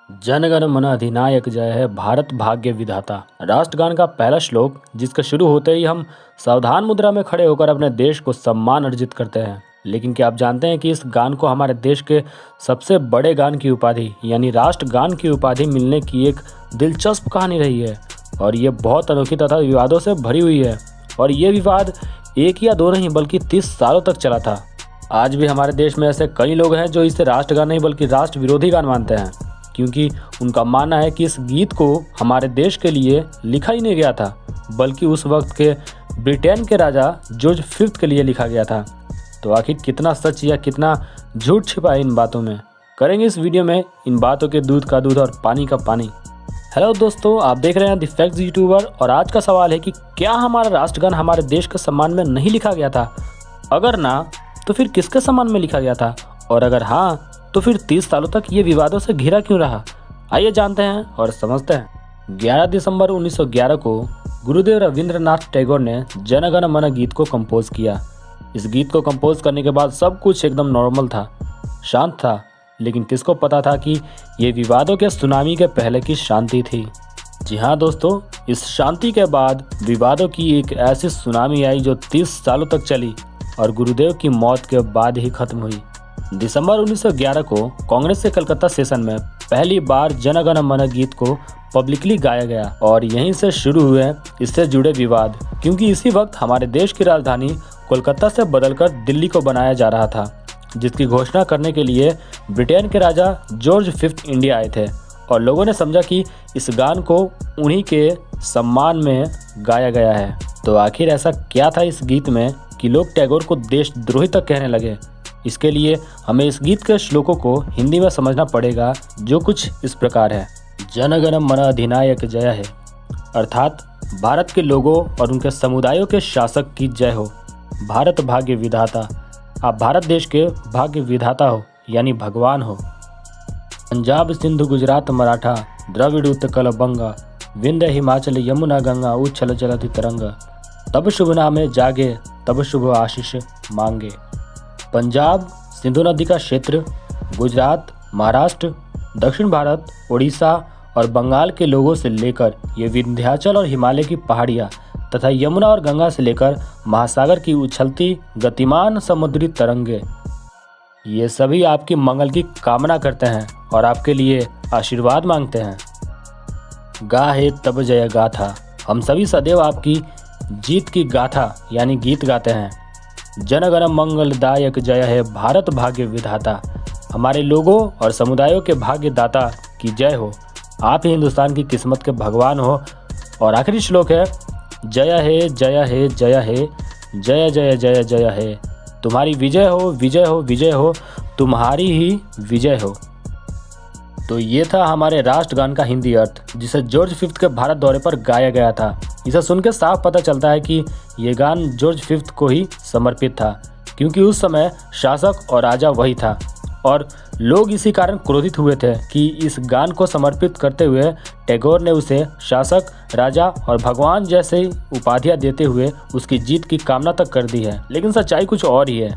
जन गण मन अधिनायक जय है भारत भाग्य विधाता। राष्ट्रगान का पहला श्लोक जिसका शुरू होते ही हम सावधान मुद्रा में खड़े होकर अपने देश को सम्मान अर्जित करते हैं। लेकिन क्या आप जानते हैं कि इस गान को हमारे देश के सबसे बड़े गान की उपाधि यानी राष्ट्रगान की उपाधि मिलने की एक दिलचस्प कहानी रही है और ये बहुत अनोखी तथा विवादों से भरी हुई है। और ये विवाद एक या दो नहीं बल्कि 30 सालों तक चला था। आज भी हमारे देश में ऐसे कई लोग हैं जो इसे राष्ट्रगान नहीं बल्कि राष्ट्र विरोधी गान मानते हैं, क्योंकि उनका मानना है कि इस गीत को हमारे देश के लिए लिखा ही नहीं गया था बल्कि उस वक्त के ब्रिटेन के राजा जॉर्ज फिफ्थ के लिए लिखा गया था। तो आखिर कितना सच या कितना झूठ छिपा है इन बातों में, करेंगे इस वीडियो में इन बातों के दूध का दूध और पानी का पानी। हेलो दोस्तों, आप देख रहे हैं द फैक्ट्स यूट्यूबर और आज का सवाल है कि क्या हमारा राष्ट्रगान हमारे देश के सम्मान में नहीं लिखा गया था? अगर ना तो फिर किसके सम्मान में लिखा गया था, और अगर हाँ तो फिर 30 सालों तक ये विवादों से घिरा क्यों रहा? आइए जानते हैं और समझते हैं। 11 दिसंबर 1911 को गुरुदेव रविंद्रनाथ टैगोर ने जन गण मन गीत को कंपोज किया। इस गीत को कंपोज करने के बाद सब कुछ एकदम नॉर्मल था, शांत था, लेकिन किसको पता था कि ये विवादों के सुनामी के पहले की शांति थी। जी हाँ दोस्तों, इस शांति के बाद विवादों की एक ऐसी सुनामी आई जो 30 सालों तक चली और गुरुदेव की मौत के बाद ही खत्म हुई। दिसंबर 1911 को कांग्रेस के कलकत्ता सेशन में पहली बार जन गण मन गीत को पब्लिकली गाया गया और यहीं से शुरू हुए इससे जुड़े विवाद, क्योंकि इसी वक्त हमारे देश की राजधानी कोलकाता से बदलकर दिल्ली को बनाया जा रहा था, जिसकी घोषणा करने के लिए ब्रिटेन के राजा जॉर्ज फिफ्थ इंडिया आए थे और लोगों ने समझा कि इस गान को उन्हीं के सम्मान में गाया गया है। तो आखिर ऐसा क्या था इस गीत में कि लोग टैगोर को देशद्रोही तक कहने लगे? इसके लिए हमें इस गीत के श्लोकों को हिंदी में समझना पड़ेगा, जो कुछ इस प्रकार है। जन गण मन अधिनायक जय है, अर्थात भारत के लोगों और उनके समुदायों के शासक की जय हो। भारत भाग्य विधाता, आप भारत देश के भाग्य विधाता हो यानी भगवान हो। पंजाब सिंधु गुजरात मराठा द्रविड़ उत्कल बंगा विंध्य हिमाचल यमुना गंगा उच्छल चलति तरंग, तब शुभ नामे जागे तब शुभ आशीष मांगे। पंजाब सिंधु नदी का क्षेत्र, गुजरात, महाराष्ट्र, दक्षिण भारत, उड़ीसा और बंगाल के लोगों से लेकर ये विंध्याचल और हिमालय की पहाड़ियाँ तथा यमुना और गंगा से लेकर महासागर की उछलती गतिमान समुद्री तरंगे, ये सभी आपकी मंगल की कामना करते हैं और आपके लिए आशीर्वाद मांगते हैं। गा है तब जय गाथा, हम सभी सदैव आपकी जीत की गाथा यानी गीत गाते हैं। जन गण मंगलदायक जय है भारत भाग्य विधाता, हमारे लोगों और समुदायों के भाग्य दाता की जय हो। आप ही हिंदुस्तान की किस्मत के भगवान हो। और आखिरी श्लोक है, जय है जय है जय है जय जय जय जय है, तुम्हारी विजय हो विजय हो विजय हो, तुम्हारी ही विजय हो। तो ये था हमारे राष्ट्रगान का हिंदी अर्थ, जिसे जॉर्ज फिफ्थ के भारत दौरे पर गाया गया था। इसे सुन के साफ पता चलता है कि ये गान जॉर्ज फिफ्थ को ही समर्पित था, क्योंकि उस समय शासक और राजा वही था और लोग इसी कारण क्रोधित हुए थे कि इस गान को समर्पित करते हुए टैगोर ने उसे शासक, राजा और भगवान जैसे उपाधियां देते हुए उसकी जीत की कामना तक कर दी है। लेकिन सच्चाई कुछ और ही है।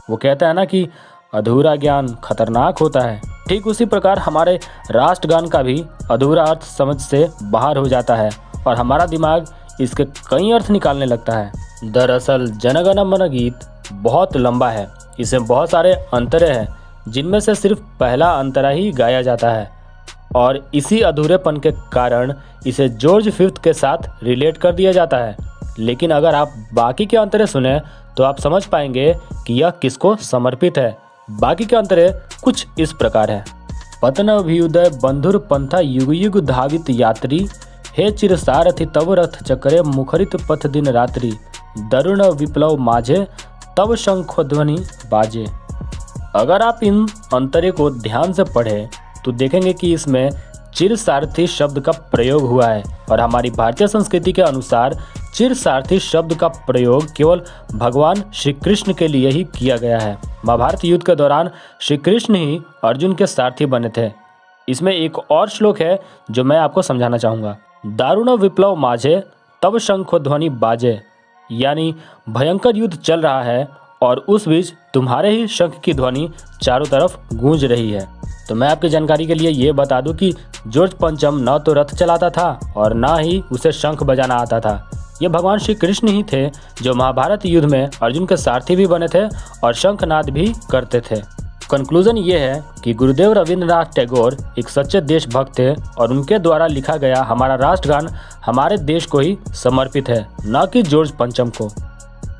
वो कहता है ना कि अधूरा ज्ञान खतरनाक होता है। ठीक उसी प्रकार हमारे राष्ट्रगान का भी अधूरा अर्थ समझ से बाहर हो जाता है और हमारा दिमाग इसके कई अर्थ निकालने लगता है। दरअसल जन गण मन गीत बहुत लंबा है, इसमें बहुत सारे अंतरे हैं, जिनमें से सिर्फ पहला अंतरा ही गाया जाता है और इसी अधूरेपन के कारण इसे जॉर्ज फिफ्थ के साथ रिलेट कर दिया जाता है। लेकिन अगर आप बाकी के अंतरे सुने तो आप समझ पाएंगे कि यह किसको समर्पित है। बाकी के अंतरे कुछ इस प्रकार है। पतन अभ्युदय बंधुर पंथा युग युग धावित यात्री, हे चिर सारथि तव रथ चक्रे मुखरित पथ दिन रात्रि, दरुण विप्लव माझे तब शंखध्वनि बाजे। अगर आप इन अंतरे को ध्यान से पढ़ें तो देखेंगे कि इसमें चिर सारथी शब्द का प्रयोग हुआ है और हमारी भारतीय संस्कृति के अनुसार चिर सारथी शब्द का प्रयोग केवल भगवान श्री कृष्ण के लिए ही किया गया है। महाभारत युद्ध के दौरान श्री कृष्ण ही अर्जुन के सारथी बने थे। इसमें एक और श्लोक है जो मैं आपको समझाना चाहूँगा। दारुण विप्लव माझे तब शंखध्वनि बाजे, यानी भयंकर युद्ध चल रहा है और उस बीच तुम्हारे ही शंख की ध्वनि चारों तरफ गूंज रही है। तो मैं आपकी जानकारी के लिए ये बता दूं कि जॉर्ज पंचम न तो रथ चलाता था और न ही उसे शंख बजाना आता था। ये भगवान श्री कृष्ण ही थे जो महाभारत युद्ध में अर्जुन के सारथी भी बने थे और शंखनाद भी करते थे। कंक्लूजन ये है कि गुरुदेव रविंद्रनाथ टैगोर एक सच्चे देशभक्त थे और उनके द्वारा लिखा गया हमारा राष्ट्रगान हमारे देश को ही समर्पित है, न कि जॉर्ज पंचम को।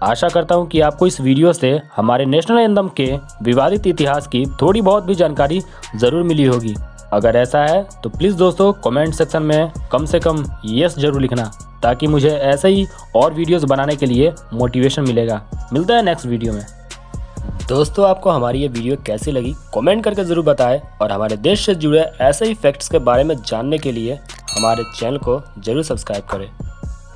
आशा करता हूँ कि आपको इस वीडियो से हमारे नेशनल एंथम के विवादित इतिहास की थोड़ी बहुत भी जानकारी ज़रूर मिली होगी। अगर ऐसा है तो प्लीज़ दोस्तों कमेंट सेक्शन में कम से कम यस जरूर लिखना, ताकि मुझे ऐसे ही और वीडियोस बनाने के लिए मोटिवेशन मिलेगा। मिलता है नेक्स्ट वीडियो में। दोस्तों आपको हमारी ये वीडियो कैसी लगी कमेंट करके ज़रूर बताएं और हमारे देश से जुड़े ऐसे ही फैक्ट्स के बारे में जानने के लिए हमारे चैनल को ज़रूर सब्सक्राइब करें।